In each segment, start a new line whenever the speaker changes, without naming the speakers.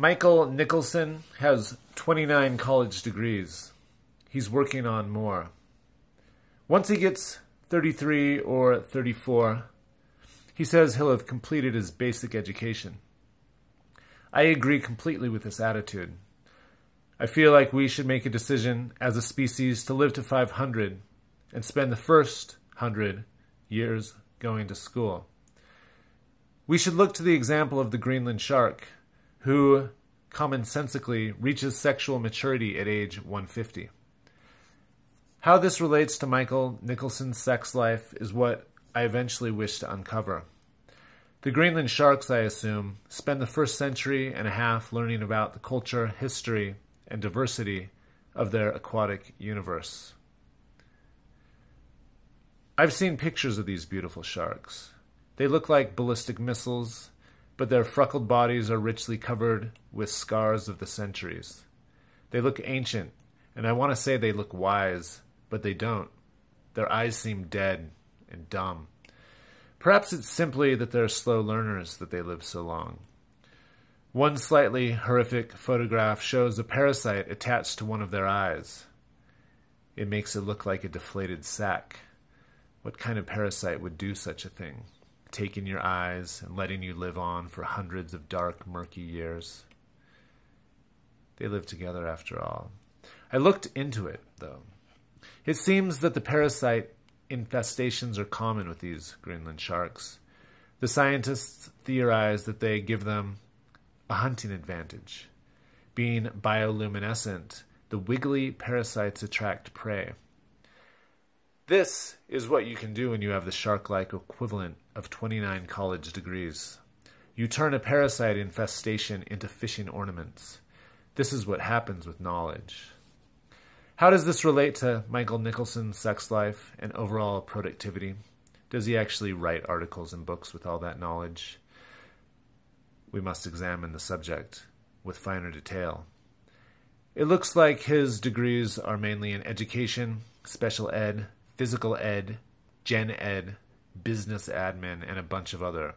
Michael Nicholson has 29 college degrees. He's working on more. Once he gets 33 or 34, he says he'll have completed his basic education. I agree completely with this attitude. I feel like we should make a decision as a species to live to 500 and spend the first 100 years going to school. We should look to the example of the Greenland shark, who commonsensically reaches sexual maturity at age 150. How this relates to Michael Nicholson's sex life is what I eventually wish to uncover. The Greenland sharks, I assume, spend the first century and a half learning about the culture, history, and diversity of their aquatic universe. I've seen pictures of these beautiful sharks. They look like ballistic missiles, but their freckled bodies are richly covered with scars of the centuries. They look ancient, and I want to say they look wise, but they don't. Their eyes seem dead and dumb. Perhaps it's simply that they're slow learners that they live so long. One slightly horrific photograph shows a parasite attached to one of their eyes. It makes it look like a deflated sack. What kind of parasite would do such a thing? Taking your eyes and letting you live on for hundreds of dark, murky years. They live together after all. I looked into it, though. It seems that the parasite infestations are common with these Greenland sharks. The scientists theorize that they give them a hunting advantage. Being bioluminescent, the wiggly parasites attract prey. This is what you can do when you have the shark-like equivalent of 29 college degrees. You turn a parasite infestation into fishing ornaments. This is what happens with knowledge. How does this relate to Michael Nicholson's sex life and overall productivity? Does he actually write articles and books with all that knowledge? We must examine the subject with finer detail. It looks like his degrees are mainly in education, special ed, physical ed, gen ed, business admin, and a bunch of other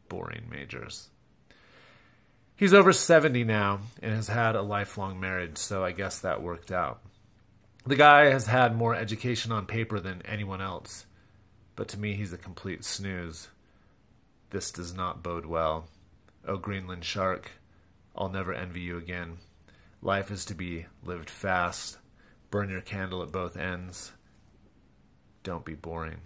boring majors. He's over 70 now and has had a lifelong marriage, so I guess that worked out. The guy has had more education on paper than anyone else, but to me he's a complete snooze. This does not bode well. Oh, Greenland shark, I'll never envy you again. Life is to be lived fast. Burn your candle at both ends. Don't be boring.